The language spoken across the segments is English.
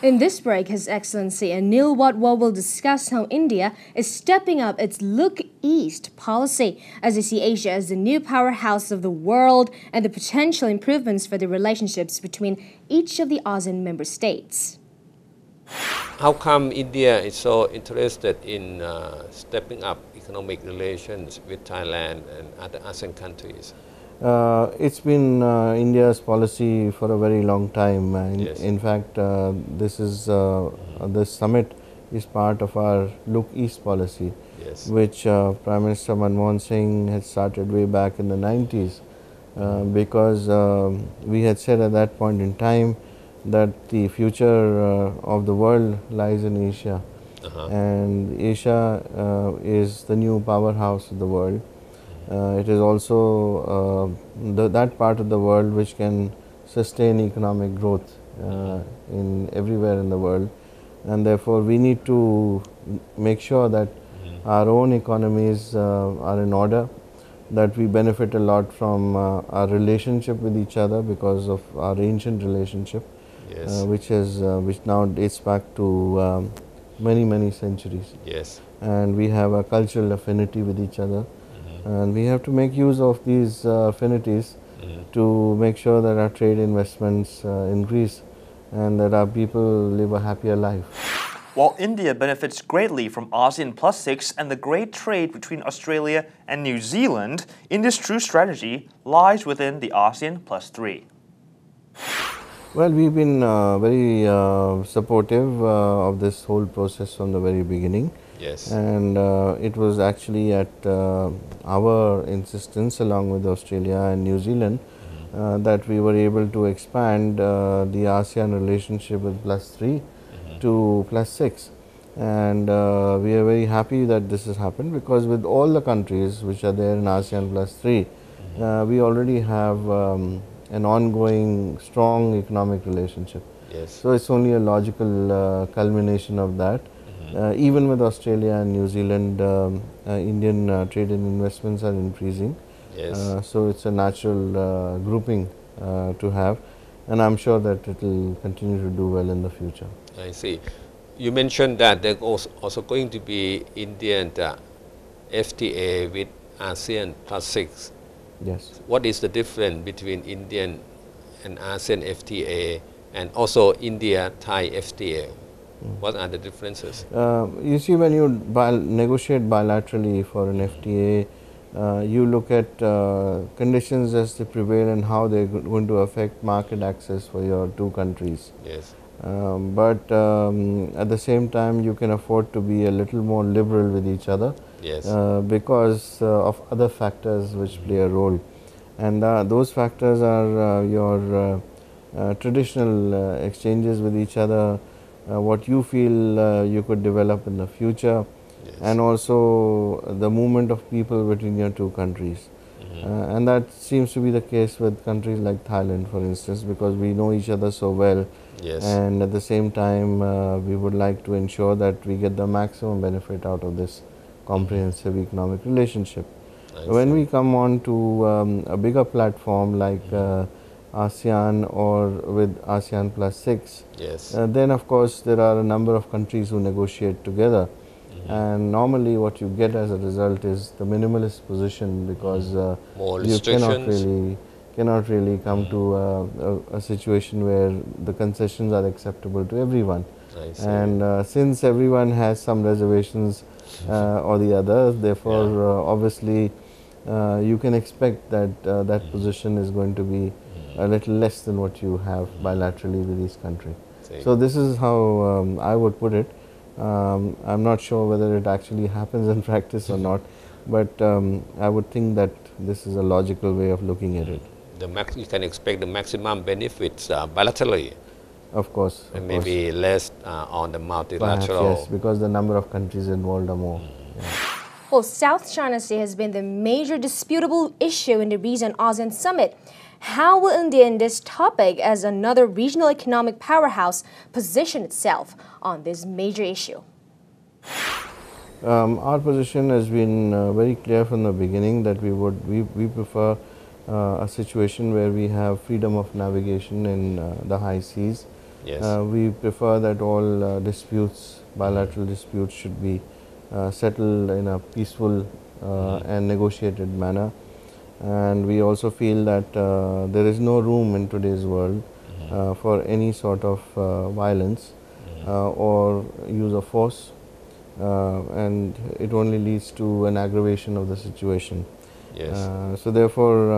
In this break, His Excellency Anil Wadhwa will discuss how India is stepping up its Look East policy as they see Asia as the new powerhouse of the world and the potential improvements for the relationships between each of the ASEAN member states. How come India is so interested in stepping up economic relations with Thailand and other ASEAN countries? It's been India's policy for a very long time. Yes. In fact, this summit is part of our Look East policy, Yes. which Prime Minister Manmohan Singh had started way back in the 90s because we had said at that point in time that the future of the world lies in Asia, and Asia is the new powerhouse of the world. It is also that part of the world which can sustain economic growth in everywhere in the world, and therefore we need to make sure that our own economies are in order, that we benefit a lot from our relationship with each other because of our ancient relationship, Yes. which now dates back to many centuries. Yes. And we have a cultural affinity with each other. And we have to make use of these affinities to make sure that our trade investments increase and that our people live a happier life. While India benefits greatly from ASEAN Plus 6 and the great trade between Australia and New Zealand, India's true strategy lies within the ASEAN Plus 3. Well, we've been very supportive of this whole process from the very beginning. Yes. And it was actually at our insistence, along with Australia and New Zealand, that we were able to expand the ASEAN relationship with Plus 3 to Plus 6. And we are very happy that this has happened, because with all the countries which are there in ASEAN Plus 3, we already have an ongoing strong economic relationship. Yes. So it's only a logical culmination of that. Even with Australia and New Zealand, Indian trade and investments are increasing. Yes. So it's a natural grouping to have, and I'm sure that it will continue to do well in the future. I see. You mentioned that there's also going to be Indian FTA with ASEAN Plus 6. Yes. What is the difference between Indian and ASEAN FTA and also India-Thai FTA? What are the differences? You see, when you negotiate bilaterally for an FTA, you look at conditions as they prevail and how they're going to affect market access for your two countries. Yes. But at the same time, you can afford to be a little more liberal with each other. Yes. Because of other factors which play a role. And those factors are your traditional exchanges with each other, what you feel you could develop in the future, Yes. and also the movement of people between your two countries. And that seems to be the case with countries like Thailand, for instance, because we know each other so well. Yes. And at the same time, we would like to ensure that we get the maximum benefit out of this comprehensive economic relationship. When we come on to a bigger platform like ASEAN or with ASEAN Plus 6, Yes. then of course there are a number of countries who negotiate together. And normally what you get as a result is the minimalist position, because More you restrictions. cannot really come to a situation where the concessions are acceptable to everyone. I see. And since everyone has some reservations or the other, therefore obviously you can expect that that position is going to be a little less than what you have bilaterally with each country. So this is how I would put it. I'm not sure whether it actually happens in practice or not, but I would think that this is a logical way of looking at it. You can expect the maximum benefits bilaterally. Of course. And maybe less on the multilateral. Perhaps, yes, because the number of countries involved are more. Yeah. Well, South China Sea has been the major disputable issue in the recent ASEAN summit. How will India in this topic, as another regional economic powerhouse, position itself on this major issue? Our position has been very clear from the beginning that we prefer a situation where we have freedom of navigation in the high seas, Yes. We prefer that all disputes, bilateral disputes, should be settled in a peaceful and negotiated manner. And we also feel that there is no room in today's world for any sort of violence or use of force, and it only leads to an aggravation of the situation. Yes. So therefore,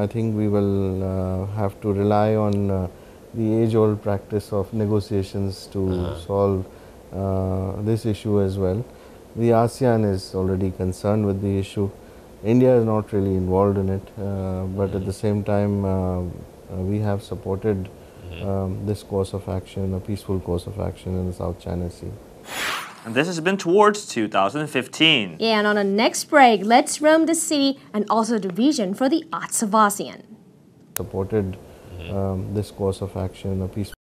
I think we will have to rely on the age-old practice of negotiations to solve this issue as well. The ASEAN is already concerned with the issue. India is not really involved in it, but at the same time, we have supported this course of action, a peaceful course of action in the South China Sea. And this has been Towards 2015. Yeah, and on the next break, let's roam the city and also the vision for the arts of ASEAN. Supported this course of action, a peaceful